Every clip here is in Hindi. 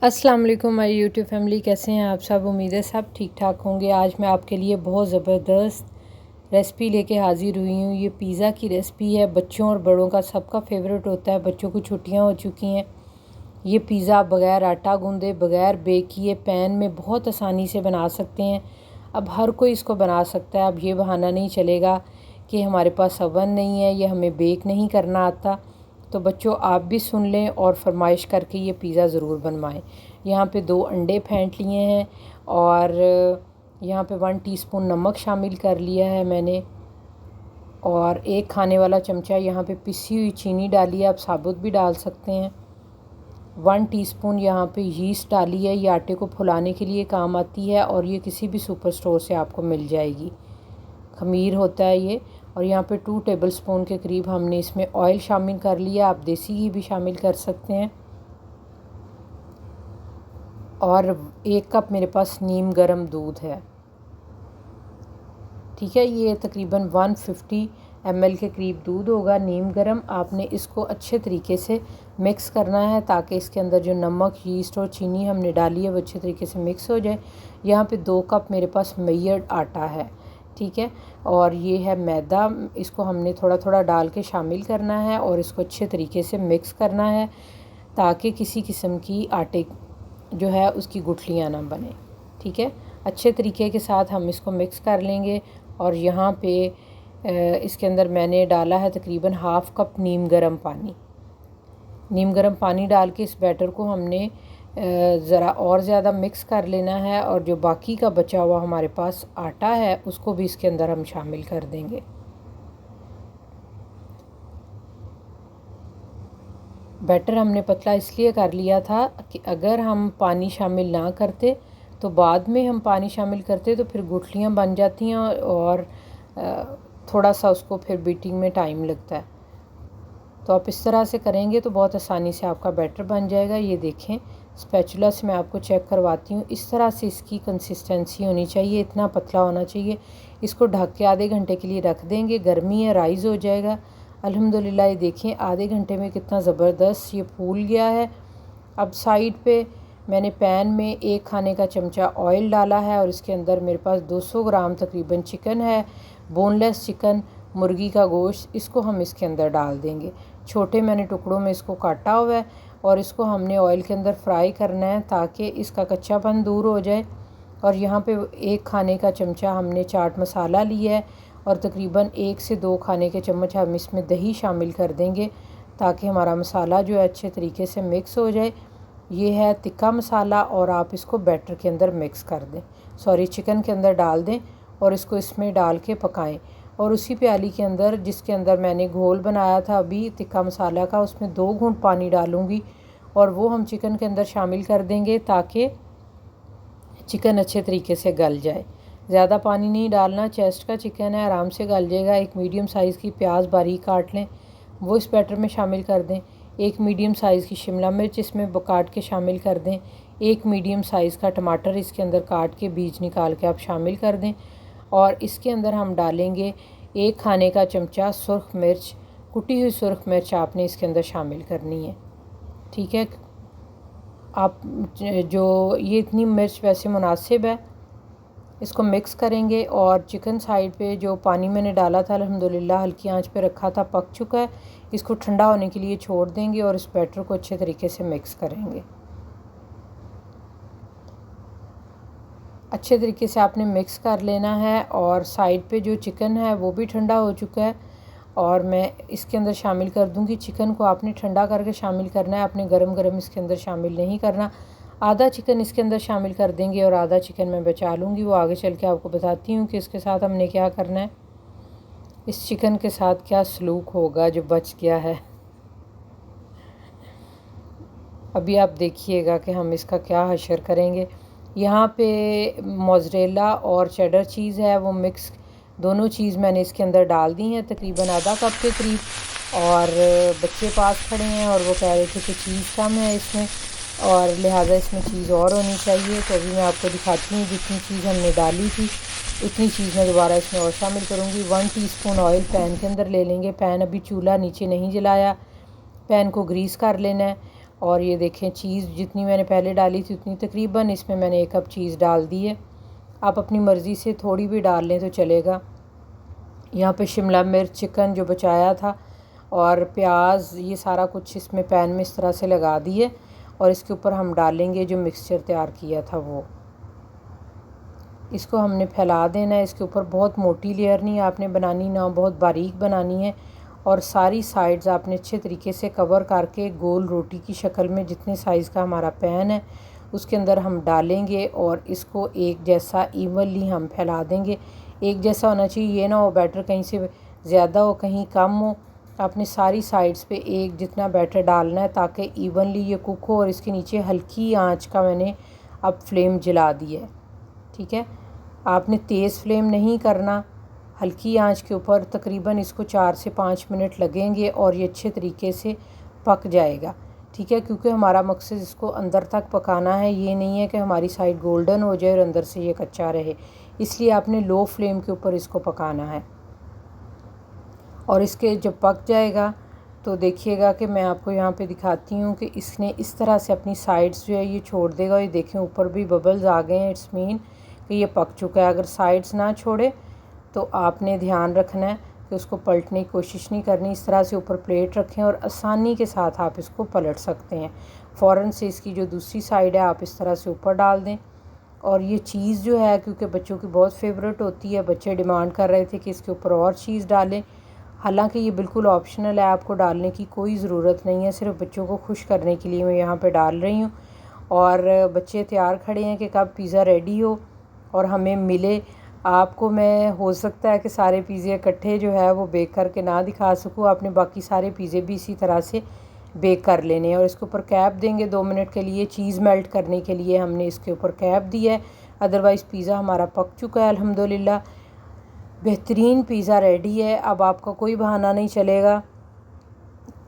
अस्सलाम वालेकुम माय यूट्यूब फैमिली, कैसे हैं आप सब। उम्मीद है सब ठीक ठाक होंगे। आज मैं आपके लिए बहुत ज़बरदस्त रेसिपी लेके हाज़िर हुई हूँ। ये पिज़्ज़ा की रेसिपी है। बच्चों और बड़ों का सबका फेवरेट होता है। बच्चों को छुट्टियाँ हो चुकी हैं। ये पिज़्ज़ा बग़ैर आटा गूँधे, बग़ैर बेक किए पैन में बहुत आसानी से बना सकते हैं। अब हर कोई इसको बना सकता है। अब ये बहाना नहीं चलेगा कि हमारे पास अवन नहीं है या हमें बेक नहीं करना आता। तो बच्चों, आप भी सुन लें और फरमाइश करके ये पिज़्ज़ा ज़रूर बनवाएं। यहाँ पे 2 अंडे फेंट लिए हैं और यहाँ पे 1 टीस्पून नमक शामिल कर लिया है मैंने, और 1 खाने वाला चमचा यहाँ पे पिसी हुई चीनी डाली है। आप साबुत भी डाल सकते हैं। 1 टीस्पून यहाँ पे यीस्ट डाली है। ये आटे को फुलाने के लिए काम आती है और ये किसी भी सुपर स्टोर से आपको मिल जाएगी। खमीर होता है ये। और यहाँ पे 2 टेबलस्पून के करीब हमने इसमें ऑयल शामिल कर लिया। आप देसी घी भी शामिल कर सकते हैं। और 1 कप मेरे पास नीम गर्म दूध है। ठीक है, ये तकरीबन 150 ml के करीब दूध होगा नीम गर्म। आपने इसको अच्छे तरीके से मिक्स करना है ताकि इसके अंदर जो नमक, यीस्ट और चीनी हमने डाली है वो अच्छे तरीके से मिक्स हो जाए। यहाँ पे 2 कप मेरे पास मैयड आटा है। ठीक है, और ये है मैदा। इसको हमने थोड़ा थोड़ा डाल के शामिल करना है और इसको अच्छे तरीके से मिक्स करना है ताकि किसी किस्म की आटे जो है उसकी गुठलियाँ ना बने। ठीक है, अच्छे तरीके के साथ हम इसको मिक्स कर लेंगे। और यहाँ पे इसके अंदर मैंने डाला है तकरीबन हाफ़ कप नीम गर्म पानी। नीम गर्म पानी डाल के इस बैटर को हमने ज़रा और ज़्यादा मिक्स कर लेना है। और जो बाकी का बचा हुआ हमारे पास आटा है उसको भी इसके अंदर हम शामिल कर देंगे। बैटर हमने पतला इसलिए कर लिया था कि अगर हम पानी शामिल ना करते तो बाद में हम पानी शामिल करते तो फिर गुठलियाँ बन जाती हैं और थोड़ा सा उसको फिर बीटिंग में टाइम लगता है। तो आप इस तरह से करेंगे तो बहुत आसानी से आपका बैटर बन जाएगा। ये देखें, स्पैचुला से मैं आपको चेक करवाती हूँ। इस तरह से इसकी कंसिस्टेंसी होनी चाहिए, इतना पतला होना चाहिए। इसको ढक के आधे घंटे के लिए रख देंगे। गर्मी है, राइज़ हो जाएगा। अल्हम्दुलिल्लाह, ये देखें आधे घंटे में कितना ज़बरदस्त ये फूल गया है। अब साइड पे मैंने पैन में 1 खाने का चमचा ऑयल डाला है और इसके अंदर मेरे पास 200 ग्राम तकरीबन चिकन है, बोनलेस चिकन, मुर्गी का गोश्त। इसको हम इसके अंदर डाल देंगे। छोटे मैंने टुकड़ों में इसको काटा हुआ है और इसको हमने ऑयल के अंदर फ्राई करना है ताकि इसका कच्चापन दूर हो जाए। और यहाँ पे 1 खाने का चमचा हमने चाट मसाला लिया है और तकरीबन 1 से 2 खाने के चम्मच हम इसमें दही शामिल कर देंगे ताकि हमारा मसाला जो है अच्छे तरीके से मिक्स हो जाए। ये है तिक्का मसाला और आप इसको बैटर के अंदर मिक्स कर दें, चिकन के अंदर डाल दें और इसको इसमें डाल के पकाएं। और उसी प्याली के अंदर जिसके अंदर मैंने घोल बनाया था अभी तिक्का मसाला का, उसमें 2 घूंट पानी डालूँगी और वो हम चिकन के अंदर शामिल कर देंगे ताकि चिकन अच्छे तरीके से गल जाए। ज़्यादा पानी नहीं डालना, चेस्ट का चिकन है, आराम से गल जाएगा। 1 मीडियम साइज़ की प्याज बारीक काट लें, वो इस बैटर में शामिल कर दें। 1 मीडियम साइज़ की शिमला मिर्च इसमें काट के शामिल कर दें। 1 मीडियम साइज़ का टमाटर इसके अंदर काट के बीज निकाल के आप शामिल कर दें। और इसके अंदर हम डालेंगे 1 खाने का चमचा सुर्ख मिर्च, कुटी हुई सुर्ख मिर्च आपने इसके अंदर शामिल करनी है। ठीक है, आप जो ये इतनी मिर्च वैसे मुनासिब है। इसको मिक्स करेंगे और चिकन साइड पे जो पानी मैंने डाला था अल्हम्दुलिल्लाह हल्की आंच पे रखा था, पक चुका है। इसको ठंडा होने के लिए छोड़ देंगे और इस बैटर को अच्छे तरीके से मिक्स करेंगे। अच्छे तरीके से आपने मिक्स कर लेना है। और साइड पे जो चिकन है वो भी ठंडा हो चुका है और मैं इसके अंदर शामिल कर दूंगी। चिकन को आपने ठंडा करके शामिल करना है, आपने गरम गरम इसके अंदर शामिल नहीं करना। आधा चिकन इसके अंदर शामिल कर देंगे और आधा चिकन मैं बचा लूँगी। वो आगे चल के आपको बताती हूँ कि इसके साथ हमने क्या करना है। इस चिकन के साथ क्या सलूक होगा जो बच गया है, अभी आप देखिएगा कि हम इसका क्या हशर करेंगे। यहाँ पे मोज़रेला और चेडर चीज़ है, वो मिक्स दोनों चीज़ मैंने इसके अंदर डाल दी हैं तकरीबन आधा कप के करीब। और बच्चे पास खड़े हैं और वो कह रहे थे कि चीज़ कम है इसमें और लिहाजा इसमें चीज़ और होनी चाहिए। तो अभी मैं आपको दिखाती हूँ, जितनी चीज़ हमने डाली थी उतनी चीज़ मैं दोबारा इसमें और शामिल करूँगी। 1 टीस्पून ऑयल पैन के अंदर ले लेंगे। पैन अभी चूल्हा नीचे नहीं जलाया, पैन को ग्रीस कर लेना है और ये देखें चीज़ जितनी मैंने पहले डाली थी उतनी तकरीबन इसमें मैंने 1 कप चीज़ डाल दी है। आप अपनी मर्ज़ी से थोड़ी भी डाल लें तो चलेगा। यहाँ पे शिमला मिर्च, चिकन जो बचाया था और प्याज, ये सारा कुछ इसमें पैन में इस तरह से लगा दिए और इसके ऊपर हम डालेंगे जो मिक्सचर तैयार किया था वो। इसको हमने फैला देना है। इसके ऊपर बहुत मोटी लेयर नहीं आपने बनानी, ना बहुत बारीक बनानी है। और सारी साइड्स आपने अच्छे तरीके से कवर करके गोल रोटी की शक्ल में जितने साइज़ का हमारा पैन है उसके अंदर हम डालेंगे और इसको एक जैसा इवनली हम फैला देंगे। एक जैसा होना चाहिए, ये ना हो बैटर कहीं से ज़्यादा हो कहीं कम हो। आपने सारी साइड्स पे एक जितना बैटर डालना है ताकि इवनली ये कुक हो। और इसके नीचे हल्की आंच का मैंने अब फ्लेम जला दी है, ठीक है। आपने तेज़ फ्लेम नहीं करना, हल्की आंच के ऊपर तकरीबन इसको 4 से 5 मिनट लगेंगे और ये अच्छे तरीके से पक जाएगा, ठीक है। क्योंकि हमारा मकसद इसको अंदर तक पकाना है, ये नहीं है कि हमारी साइड गोल्डन हो जाए और अंदर से ये कच्चा रहे। इसलिए आपने लो फ्लेम के ऊपर इसको पकाना है। और इसके जब पक जाएगा तो देखिएगा कि मैं आपको यहाँ पे दिखाती हूँ कि इसने इस तरह से अपनी साइड्स जो है ये छोड़ देगा। ये देखें ऊपर भी बबल्स आ गए हैं, इट्स मीन कि ये पक चुका है। अगर साइड्स ना छोड़े तो आपने ध्यान रखना है कि उसको पलटने की कोशिश नहीं करनी। इस तरह से ऊपर प्लेट रखें और आसानी के साथ आप इसको पलट सकते हैं। फ़ौरन से इसकी जो दूसरी साइड है आप इस तरह से ऊपर डाल दें। और ये चीज़ जो है क्योंकि बच्चों की बहुत फेवरेट होती है, बच्चे डिमांड कर रहे थे कि इसके ऊपर और चीज़ डालें। हालांकि ये बिल्कुल ऑप्शनल है, आपको डालने की कोई ज़रूरत नहीं है, सिर्फ बच्चों को खुश करने के लिए मैं यहाँ पे डाल रही हूँ। और बच्चे तैयार खड़े हैं कि कब पिज़्ज़ा रेडी हो और हमें मिले। आपको मैं हो सकता है कि सारे पिज़्ज़े इकट्ठे जो है वो बेक करके ना दिखा सकूँ, आपने बाकी सारे पिज़्ज़े भी इसी तरह से बेक कर लेने हैं। और इसके ऊपर कैप देंगे 2 मिनट के लिए, चीज़ मेल्ट करने के लिए हमने इसके ऊपर कैप दिया है। अदरवाइज़ पिज़्ज़ा हमारा पक चुका है अल्हम्दुलिल्लाह। बेहतरीन पिज़्ज़ा रेडी है। अब आपका कोई बहाना नहीं चलेगा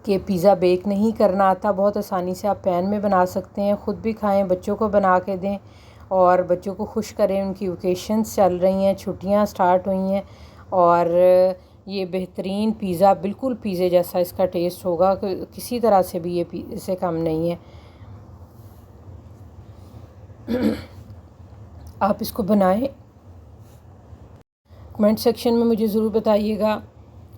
कि पिज़्ज़ा बेक नहीं करना आता। बहुत आसानी से आप पैन में बना सकते हैं, ख़ुद भी खाएं, बच्चों को बना के दें और बच्चों को खुश करें। उनकी वेकेशंस चल रही हैं, छुट्टियां स्टार्ट हुई हैं और ये बेहतरीन पिज़्ज़ा बिल्कुल पिज़्ज़े जैसा इसका टेस्ट होगा, किसी तरह से भी ये इससे कम नहीं है। आप इसको बनाएं। कमेंट सेक्शन में मुझे ज़रूर बताइएगा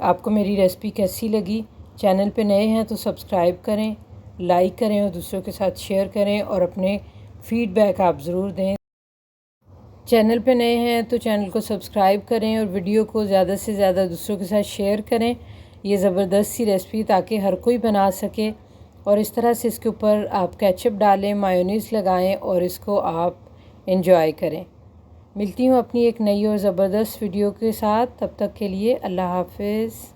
आपको मेरी रेसिपी कैसी लगी। चैनल पे नए हैं तो सब्सक्राइब करें, लाइक करें और दूसरों के साथ शेयर करें और अपने फ़ीडबैक आप ज़रूर दें। चैनल पे नए हैं तो चैनल को सब्सक्राइब करें और वीडियो को ज़्यादा से ज़्यादा दूसरों के साथ शेयर करें। ये ज़बरदस्त सी रेसिपी ताकि हर कोई बना सके। और इस तरह से इसके ऊपर आप केचप डालें, मायोनीज़ लगाएं और इसको आप एंजॉय करें। मिलती हूँ अपनी एक नई और ज़बरदस्त वीडियो के साथ, तब तक के लिए अल्लाह हाफ़िज़।